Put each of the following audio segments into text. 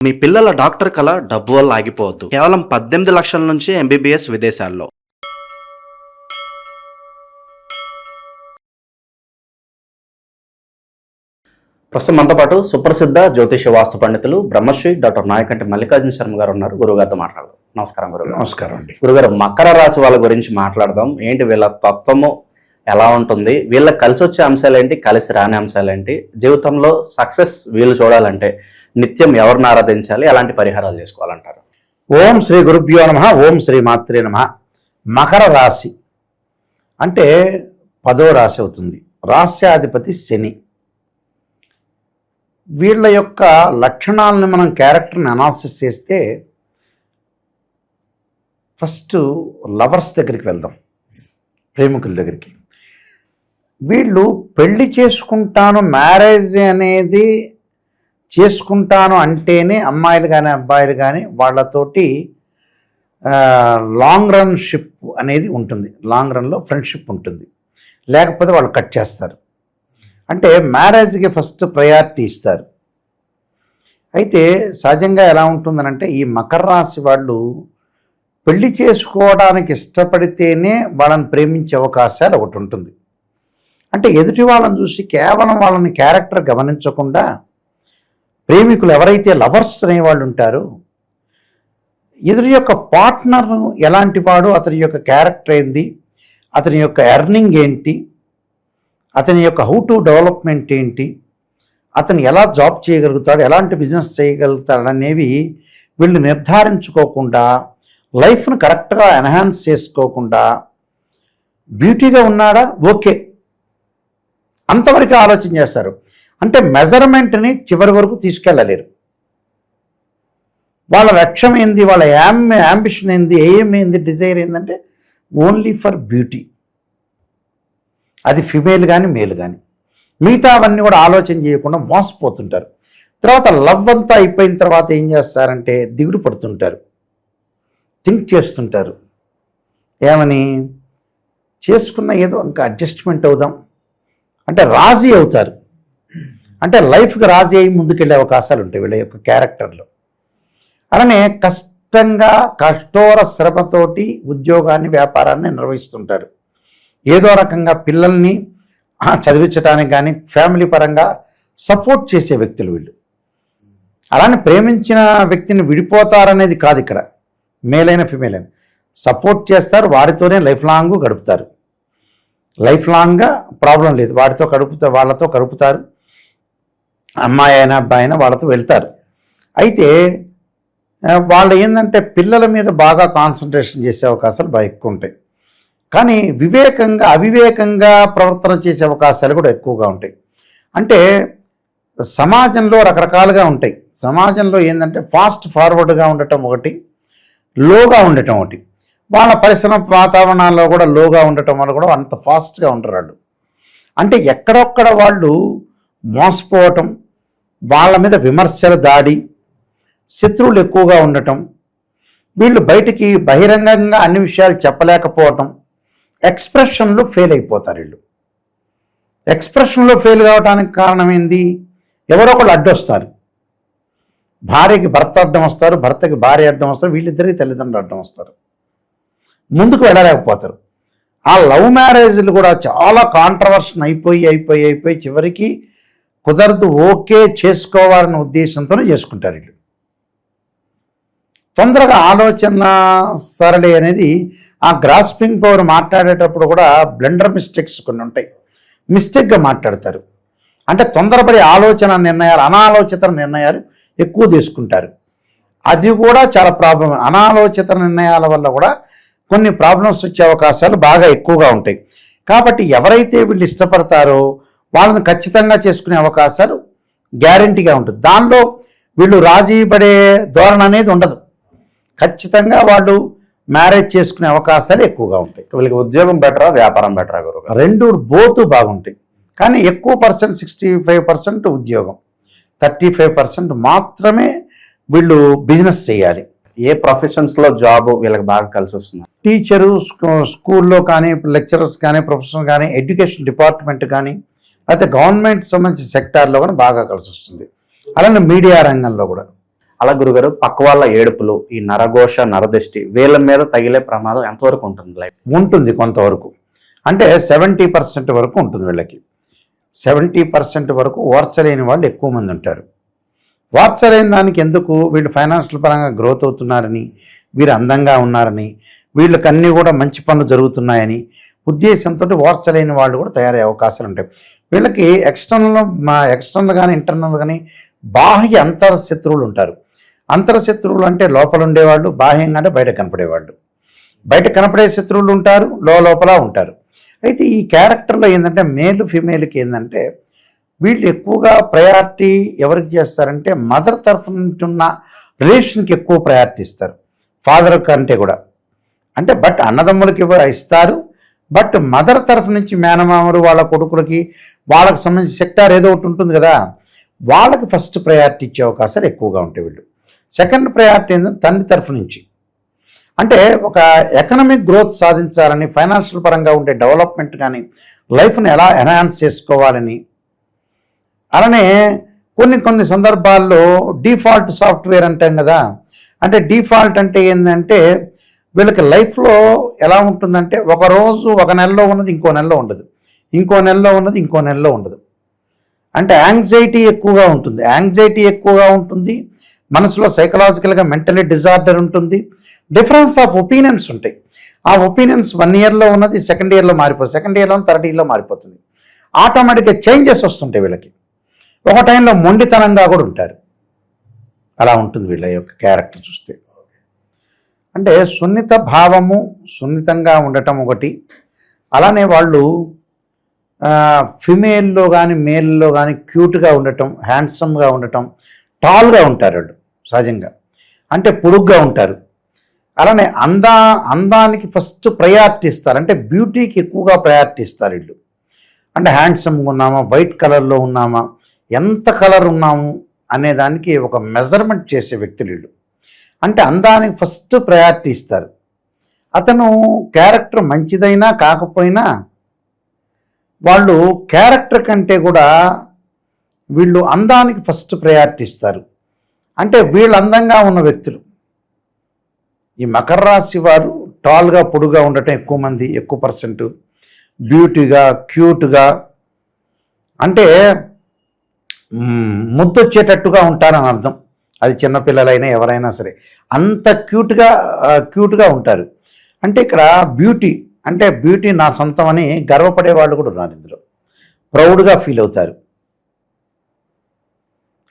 మీ పిల్లల డాక్టర్ కల డబ్బు వల్ల ఆగిపోవద్దు. కేవలం 18 లక్షల నుంచి ఎంబీబీఎస్ విదేశాల్లో. ప్రస్తుతం మనతో పాటు సుప్రసిద్ధ జ్యోతిష వాస్తు పండితులు బ్రహ్మశ్రీ డాక్టర్ నాయకంటి మల్లికార్జున శర్మ గారు ఉన్నారు. గురుగారితో మాట్లాడదాం. నమస్కారం గురుగారు. నమస్కారం అండి. గురుగారు, మకర రాశి వాళ్ళ గురించి మాట్లాడదాం. ఏంటి వీళ్ళ తత్వము ఎలా ఉంటుంది, వీళ్ళకి కలిసి వచ్చే అంశాలు ఏంటి, కలిసి రాని అంశాలు ఏంటి, జీవితంలో సక్సెస్ వీళ్ళు చూడాలంటే నిత్యం ఎవరిని ఆరాధించాలి, ఎలాంటి పరిహారాలు చేసుకోవాలంటారు? ఓం శ్రీ గురుభ్యో నమః. ఓం శ్రీ మాత్రే నమః. మకర రాశి అంటే 10వ రాశి అవుతుంది. రాశ్యాధిపతి శని. వీళ్ళ యొక్క లక్షణాలను మనం క్యారెక్టర్ని అనాలిసిస్ చేస్తే ఫస్ట్ లవర్స్ దగ్గరికి వెళ్దాం, ప్రేమికుల దగ్గరికి. వీళ్ళు పెళ్లి చేసుకుంటాను, మ్యారేజ్ అనేది చేసుకుంటాను అంటేనే అమ్మాయిలు కానీ అబ్బాయిలు కానీ వాళ్ళతోటి లాంగ్ రన్ షిప్ అనేది ఉంటుంది. లాంగ్ రన్లో ఫ్రెండ్షిప్ ఉంటుంది, లేకపోతే వాళ్ళు కట్ చేస్తారు. అంటే మ్యారేజ్కి ఫస్ట్ ప్రయారిటీ ఇస్తారు. అయితే సహజంగా ఎలా ఉంటుందనంటే ఈ మకర రాశి వాళ్ళు పెళ్లి చేసుకోవడానికి ఇష్టపడితేనే వాళ్ళని ప్రేమించే అవకాశాలు ఒకటి ఉంటుంది. అంటే ఎదుటి వాళ్ళని చూసి కేవలం వాళ్ళని క్యారెక్టర్ గమనించకుండా ప్రేమికులు ఎవరైతే లవర్స్ అనేవాళ్ళు ఉంటారో ఎదుటి యొక్క పార్ట్నర్ ఎలాంటి వాడు, అతని యొక్క క్యారెక్టర్ ఏంటి, అతని యొక్క ఎర్నింగ్ ఏంటి, అతని యొక్క హౌ టు డెవలప్మెంట్ ఏంటి, అతను ఎలా జాబ్ చేయగలుగుతాడు, ఎలాంటి బిజినెస్ చేయగలుగుతాడు అనేవి వీళ్ళు నిర్ధారించుకోకుండా, లైఫ్ను కరెక్ట్గా ఎన్హాన్స్ చేసుకోకుండా బ్యూటీగా ఉన్నాడా ఓకే అంతవరకు ఆలోచన చేస్తారు. అంటే మెజర్మెంట్ని చివరి వరకు తీసుకెళ్ళలేరు. వాళ్ళ లక్ష్యం ఏంది, వాళ్ళ యాంబిషన్ ఏంది, ఎయిమ్ ఏంది, డిజైర్ ఏంటంటే ఓన్లీ ఫర్ బ్యూటీ. అది ఫిమేల్ కానీ మేల్ కానీ. మిగతా అవన్నీ కూడా ఆలోచన చేయకుండా మోసపోతుంటారు. తర్వాత లవ్ అంతా అయిపోయిన తర్వాత ఏం చేస్తారంటే దిగులు పడుతుంటారు, థింక్ చేస్తుంటారు. ఏమని చేసుకున్న ఏదో ఇంకా అడ్జస్ట్మెంట్ అవుదాం అంటే రాజీ అవుతారు. అంటే లైఫ్కి రాజీ అయ్యి ముందుకెళ్ళే అవకాశాలు ఉంటాయి వీళ్ళ యొక్క క్యారెక్టర్లో. అలానే కష్టంగా కఠోర శ్రమతోటి ఉద్యోగాన్ని వ్యాపారాన్ని నిర్వహిస్తుంటారు. ఏదో రకంగా పిల్లల్ని చదివించడానికి కానీ ఫ్యామిలీ పరంగా సపోర్ట్ చేసే వ్యక్తులు వీళ్ళు. అలానే ప్రేమించిన వ్యక్తిని విడిపోతారనేది కాదు ఇక్కడ. మేలైన ఫిమేల్ అయిన సపోర్ట్ చేస్తారు, వారితోనే లైఫ్ లాంగ్ గడుపుతారు. లైఫ్ లాంగ్గా ప్రాబ్లం లేదు, వాళ్ళతో గడుపుతారు. అమ్మాయి అయినా అబ్బాయి అయినా వాళ్ళతో వెళ్తారు. అయితే వాళ్ళు ఏంటంటే పిల్లల మీద బాగా కాన్సన్ట్రేషన్ చేసే అవకాశాలు బాగా ఎక్కువ ఉంటాయి. కానీ అవివేకంగా ప్రవర్తన చేసే అవకాశాలు కూడా ఎక్కువగా ఉంటాయి. అంటే సమాజంలో రకరకాలుగా ఉంటాయి. సమాజంలో ఏంటంటే ఫాస్ట్ ఫార్వర్డ్గా ఉండటం ఒకటి, లోగా ఉండటం ఒకటి. వాళ్ళ పరిసర వాతావరణాల్లో కూడా లోగా ఉండటం వల్ల కూడా అంత ఫాస్ట్గా ఉంటారు వాళ్ళు. అంటే ఎక్కడొక్కడ వాళ్ళు మోసపోవటం, వాళ్ళ మీద విమర్శల దాడి, శత్రువులు ఎక్కువగా ఉండటం, వీళ్ళు బయటికి బహిరంగంగా అన్ని విషయాలు చెప్పలేకపోవటం, ఎక్స్ప్రెషన్లో ఫెయిల్ అయిపోతారు వీళ్ళు. ఎక్స్ప్రెషన్లో ఫెయిల్ కావడానికి కారణం ఏంది, ఎవరో ఒకళ్ళు అడ్డొస్తారు. భార్యకి భర్త అడ్డం వస్తారు, భర్తకి భార్య అడ్డం వస్తారు, వీళ్ళిద్దరికి తల్లిదండ్రులు అడ్డం వస్తారు. ముందుకు వెళ్ళలేకపోతారు. ఆ లవ్ మ్యారేజ్లు కూడా చాలా కాంట్రవర్షన్ అయిపోయి చివరికి కుదరదు, ఓకే చేసుకోవాలన్న ఉద్దేశంతోనే చేసుకుంటారు వీళ్ళు. తొందరగా ఆలోచన సరళి అనేది ఆ గ్రాస్పింగ్ పవర్ మాట్లాడేటప్పుడు కూడా బ్లెండర్ మిస్టేక్స్ కొన్ని ఉంటాయి. మిస్టేక్గా మాట్లాడతారు. అంటే తొందరపడి ఆలోచన నిర్ణయాలు, అనాలోచిత నిర్ణయాలు ఎక్కువ తీసుకుంటారు. అది కూడా చాలా ప్రాబ్లం. అనాలోచిత నిర్ణయాల వల్ల కూడా కొన్ని ప్రాబ్లమ్స్ వచ్చే అవకాశాలు బాగా ఎక్కువగా ఉంటాయి. కాబట్టి ఎవరైతే వీళ్ళు ఇష్టపడతారో వాళ్ళని ఖచ్చితంగా చేసుకునే అవకాశాలు గ్యారంటీగా ఉంటుంది. దానిలో వీళ్ళు రాజీ పడే ధోరణి అనేది ఉండదు. ఖచ్చితంగా వాళ్ళు మ్యారేజ్ చేసుకునే అవకాశాలు ఎక్కువగా ఉంటాయి. వీళ్ళకి ఉద్యోగం బెటరా, వ్యాపారం బెటరా గురువు? రెండు బోత్ బాగుంటాయి. కానీ ఎక్కువ పర్సెంట్ 65% ఉద్యోగం, 35% మాత్రమే వీళ్ళు బిజినెస్ చేయాలి. ఏ ప్రొఫెషన్స్లో జాబ్ వీళ్ళకి బాగా కలిసి వస్తుంది? టీచరు, స్కూల్లో కానీ, లెక్చరర్స్ కానీ, ప్రొఫెషనల్ కానీ, ఎడ్యుకేషన్ డిపార్ట్మెంట్ కానీ, అయితే గవర్నమెంట్ సంబంధించిన సెక్టార్లో కూడా బాగా కలిసి వస్తుంది. అలానే మీడియా రంగంలో కూడా. అలా గురుగారు పక్క వాళ్ళ ఏడుపులు, ఈ నరఘోష, నరదృష్టి వీళ్ళ మీద తగిలే ప్రమాదం ఎంతవరకు ఉంటుంది లైఫ్? ఉంటుంది కొంతవరకు, అంటే 70% వరకు ఉంటుంది వీళ్ళకి. 70% వరకు ఓర్చలేని వాళ్ళు ఎక్కువ మంది ఉంటారు. ఓర్చలేని దానికి ఎందుకు, వీళ్ళు ఫైనాన్షియల్ పరంగా గ్రోత్ అవుతున్నారని, వీరు అందంగా ఉన్నారని, వీళ్ళకి అన్నీ కూడా మంచి పనులు జరుగుతున్నాయని ఉద్దేశంతో ఓర్చలేని వాళ్ళు కూడా తయారయ్యే అవకాశాలు ఉంటాయి. వీళ్ళకి ఎక్స్టర్నల్ కానీ ఇంటర్నల్ కానీ బాహ్య అంతర్శత్రువులు ఉంటారు. అంతర్శత్రువులు అంటే లోపల ఉండేవాళ్ళు, బాహ్యంగా అంటే బయట కనపడేవాళ్ళు. బయట కనపడే శత్రువులు ఉంటారు, లోపల ఉంటారు. అయితే ఈ క్యారెక్టర్లో ఏంటంటే మేల్ ఫీమేల్కి ఏంటంటే వీళ్ళు ఎక్కువగా ప్రయారిటీ ఎవరికి చేస్తారంటే మదర్ తరఫు నుంచి ఉన్న రిలేషన్కి ఎక్కువ ప్రయారిటీ ఇస్తారు, ఫాదర్ కంటే కూడా. అంటే బట్ అన్నదమ్ములకి ఇస్తారు, బట్ మదర్ తరఫు నుంచి మేనమామలు వాళ్ళ కొడుకులకి వాళ్ళకి సంబంధించి సెక్టార్ ఏదో ఒకటి ఉంటుంది కదా, వాళ్ళకి ఫస్ట్ ప్రయారిటీ ఇచ్చే అవకాశాలు ఎక్కువగా ఉంటాయి వీళ్ళు. సెకండ్ ప్రయారిటీ ఏంటంటే తండ్రి తరఫు నుంచి, అంటే ఒక ఎకనామిక్ గ్రోత్ సాధించాలని, ఫైనాన్షియల్ పరంగా ఉండే డెవలప్మెంట్ కానీ లైఫ్ని ఎలా ఎన్హాన్స్ చేసుకోవాలని. అలానే కొన్ని సందర్భాల్లో డిఫాల్ట్ సాఫ్ట్వేర్ అంటాం కదా, అంటే డిఫాల్ట్ అంటే ఏంటంటే వీళ్ళకి లైఫ్లో ఎలా ఉంటుందంటే ఒక రోజు ఒక నెలలో ఉన్నది ఇంకో నెలలో ఉండదు, ఇంకో నెలలో ఉన్నది ఇంకో నెలలో ఉండదు. అంటే యాంగ్జైటీ ఎక్కువగా ఉంటుంది, మనసులో సైకలాజికల్గా మెంటలీ డిజార్డర్ ఉంటుంది, డిఫరెన్స్ ఆఫ్ ఒపీనియన్స్ ఉంటాయి. ఆ ఒపీనియన్స్ 1 ఇయర్లో ఉన్నది సెకండ్ ఇయర్లో మారిపోతుంది, సెకండ్ ఇయర్లో థర్డ్ ఇయర్లో మారిపోతుంది. ఆటోమేటిక్గా చేంజెస్ వస్తుంటాయి వీళ్ళకి. ఒక టైంలో మొండితనంగా కూడా ఉంటారు. అలా ఉంటుంది వీళ్ళ యొక్క క్యారెక్టర్ చూస్తే. అంటే సున్నిత భావము, సున్నితంగా ఉండటం ఒకటి. అలానే వాళ్ళు ఫిమేల్లో కానీ మేల్లో కానీ క్యూట్గా ఉండటం, హ్యాండ్సమ్గా ఉండటం, టాల్గా ఉంటారు వాళ్ళు సహజంగా, అంటే పొడుగ్గా ఉంటారు. అలానే అందానికి ఫస్ట్ ప్రయారిటీ ఇస్తారు, అంటే బ్యూటీకి ఎక్కువగా ప్రయారిటీ ఇస్తారు వీళ్ళు. అంటే హ్యాండ్సమ్గా ఉన్నామా, వైట్ కలర్లో ఉన్నామా, ఎంత కలర్ ఉన్నాము అనే దానికి ఒక మెజర్మెంట్ చేసే వ్యక్తులు వీళ్ళు. అంటే అందానికి ఫస్ట్ ప్రయారిటీ ఇస్తారు. అతను క్యారెక్టర్ మంచిదైనా కాకపోయినా వాళ్ళు క్యారెక్టర్ కంటే కూడా వీళ్ళు అందానికి ఫస్ట్ ప్రయారిటీ ఇస్తారు. అంటే వీళ్ళు అందంగా ఉన్న వ్యక్తులు, ఈ మకర రాశి వారు టాల్గా పొడుగా ఉండటం ఎక్కువ మంది, ఎక్కువ పర్సెంట్, బ్యూటీగా క్యూట్గా, అంటే ముద్దొచ్చేటట్టుగా ఉంటారని అర్థం. అది చిన్నపిల్లలైనా ఎవరైనా సరే అంత క్యూట్గా ఉంటారు. అంటే ఇక్కడ బ్యూటీ, అంటే బ్యూటీ నా సొంతం అని గర్వపడే వాళ్ళు కూడా ఉన్నారు ఇందులో, ప్రౌడ్గా ఫీల్ అవుతారు.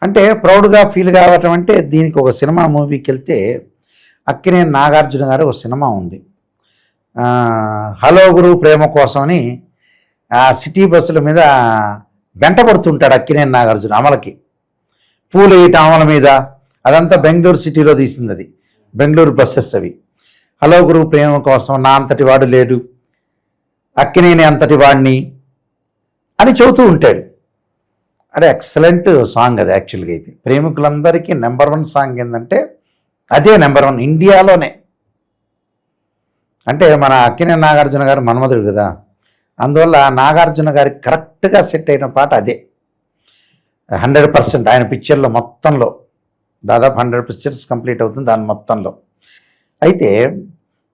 అంటే ప్రౌడ్గా ఫీల్ కావటం అంటే దీనికి ఒక సినిమా మూవీకి వెళ్తే అక్కినేని నాగార్జున గారు ఒక సినిమా ఉంది, హలో గురు ప్రేమ కోసం అని. ఆ సిటీ బస్సుల మీద వెంటబడుతుంటాడు అక్కినేని నాగార్జున అమలకి, పూలు వేయటం అమల మీద. అదంతా బెంగళూరు సిటీలో తీసింది, అది బెంగళూరు బస్సెస్ అవి. హలో గురు ప్రేమ కోసం, నా అంతటి వాడు లేడు, అక్కినేని అంతటి వాడిని అని చెబుతూ ఉంటాడు. అంటే ఎక్సలెంట్ సాంగ్ అది యాక్చువల్గా. అయితే ప్రేమికులందరికీ నెంబర్ 1 సాంగ్ ఏంటంటే అదే నెంబర్ 1 ఇండియాలోనే. అంటే మన అక్కినేని నాగార్జున గారు మన్మధుడు కదా, అందువల్ల నాగార్జున గారికి కరెక్ట్గా సెట్ అయిన పాట అదే. 100% ఆయన పిక్చర్లో మొత్తంలో దాదాపు 100 పిక్చర్స్ కంప్లీట్ అవుతుంది దాని మొత్తంలో. అయితే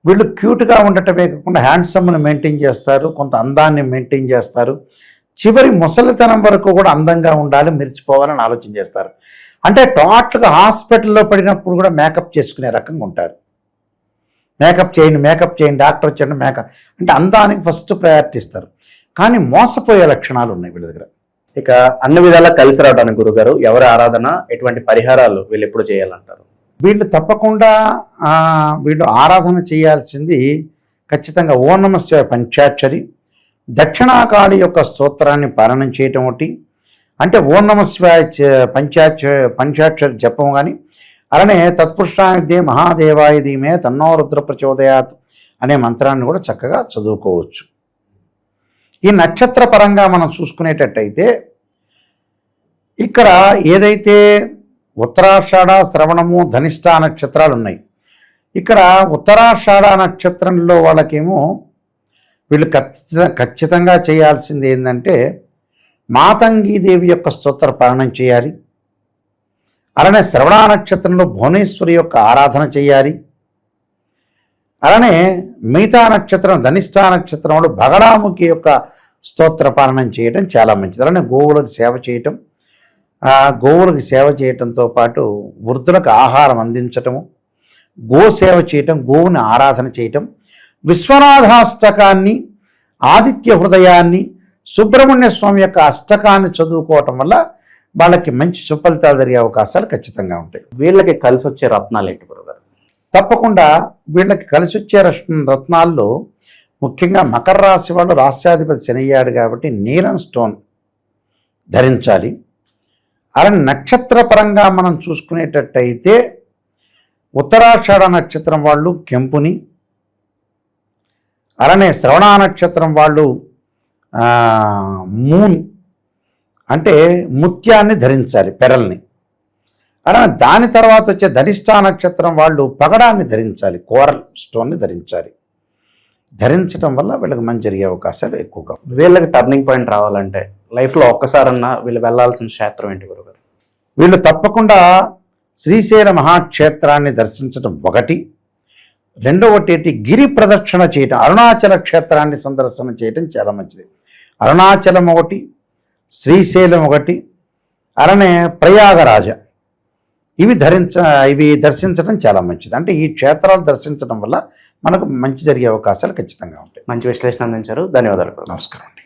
వీళ్ళు క్యూట్గా ఉండటమే కాకుండా హ్యాండ్సమ్ని మెయింటైన్ చేస్తారు, కొంత అందాన్ని మెయింటైన్ చేస్తారు, చివరి ముసలితనం వరకు కూడా అందంగా ఉండాలి, మెరిచిపోవాలని ఆలోచన చేస్తారు. అంటే టోటల్గా హాస్పిటల్లో పడినప్పుడు కూడా మేకప్ చేసుకునే రకంగా ఉంటారు. మేకప్ చేయండి డాక్టర్ వచ్చాడు మేకప్ అంటే అందానికి ఫస్ట్ ప్రయారిటీ ఇస్తారు. కానీ మోసపోయే లక్షణాలు ఉన్నాయి వీళ్ళ దగ్గర. ఇక అన్ని విధాలా కలిసి రావడానికి గురుగారు ఎవరి ఆరాధన, ఎటువంటి పరిహారాలు వీళ్ళు ఎప్పుడు చేయాలంటారు? వీళ్ళు తప్పకుండా వీళ్ళు ఆరాధన చేయాల్సింది ఖచ్చితంగా ఓం నమః శివాయ పంచాక్షరి, దక్షిణాకాళి యొక్క స్తోత్రాన్ని పారాయణం చేయటం ఒకటి. అంటే ఓం నమః శివాయ పంచాక్షరి జపం కానీ, అలానే తత్పురుషాయ మహాదేవాయ ధీమే తన్నో రుద్ర ప్రచోదయాత్ అనే మంత్రాన్ని కూడా చక్కగా చదువుకోవచ్చు. ఈ నక్షత్ర పరంగా మనం చూసుకునేటట్టయితే ఇక్కడ ఏదైతే ఉత్తరాషాఢ, శ్రవణము, ధనిష్ట నక్షత్రాలు ఉన్నాయి. ఇక్కడ ఉత్తరాషాఢ నక్షత్రంలో వాళ్ళకేమో వీళ్ళు ఖచ్చితంగా చేయాల్సింది ఏంటంటే మాతంగీదేవి యొక్క స్తోత్ర పారాయణం చేయాలి. అలానే శ్రవణ నక్షత్రంలో భువనేశ్వరి యొక్క ఆరాధన చేయాలి. అలానే మిగతా నక్షత్రం ధనిష్ఠా నక్షత్రంలో భగడాముఖి యొక్క స్తోత్ర పాలనం చేయటం చాలా మంచిది. అలానే గోవులకు సేవ చేయటం, గోవులకు సేవ చేయటంతో పాటు వృద్ధులకు ఆహారం అందించటము, గోసేవ చేయటం, గోవుని ఆరాధన చేయటం, విశ్వనాథాష్టకాన్ని, ఆదిత్య హృదయాన్ని, సుబ్రహ్మణ్య స్వామి యొక్క అష్టకాన్ని చదువుకోవటం వల్ల వాళ్ళకి మంచి సుఫలితాలు జరిగే అవకాశాలు ఖచ్చితంగా ఉంటాయి. వీళ్ళకి కలిసి వచ్చే రత్నాలు ఏంటి గురుగారు? తప్పకుండా వీళ్ళకి కలిసి వచ్చే రత్నాల్లో ముఖ్యంగా మకర రాశి వాళ్ళు రాశ్యాధిపతి శని అయ్యాడు కాబట్టి నీలం స్టోన్ ధరించాలి. అలానే నక్షత్ర పరంగా మనం చూసుకునేటట్టయితే ఉత్తరాషాఢ నక్షత్రం వాళ్ళు కెంపుని, అలానే శ్రవణ నక్షత్రం వాళ్ళు మూన్ అంటే ముత్యాన్ని ధరించాలి, పెరల్ని. అలానే దాని తర్వాత వచ్చే ధనిష్ఠా నక్షత్రం వాళ్ళు పగడాన్ని ధరించాలి, కోరల్ స్టోన్ని ధరించాలి. ధరించడం వల్ల వీళ్ళకి మంచి జరిగే అవకాశాలు ఎక్కువగా. వీళ్ళకి టర్నింగ్ పాయింట్ రావాలంటే లైఫ్లో ఒక్కసారన్నా వీళ్ళు వెళ్ళాల్సిన క్షేత్రం ఏంటి గురుగారు? వీళ్ళు తప్పకుండా శ్రీశైల మహాక్షేత్రాన్ని దర్శించడం ఒకటి, రెండవటి ఏంటి గిరి ప్రదక్షిణ చేయటం, అరుణాచల క్షేత్రాన్ని సందర్శన చేయటం చాలా మంచిది. అరుణాచలం ఒకటి, శ్రీశైలం ఒకటి, అలానే ప్రయాగరాజ ఇవి దర్శించడం చాలా మంచిది. అంటే ఈ క్షేత్రాలు దర్శించడం వల్ల మనకు మంచి జరిగే అవకాశాలు ఖచ్చితంగా ఉంటాయి. మంచి విశ్లేషణ అందించారు, ధన్యవాదాలు. నమస్కారం.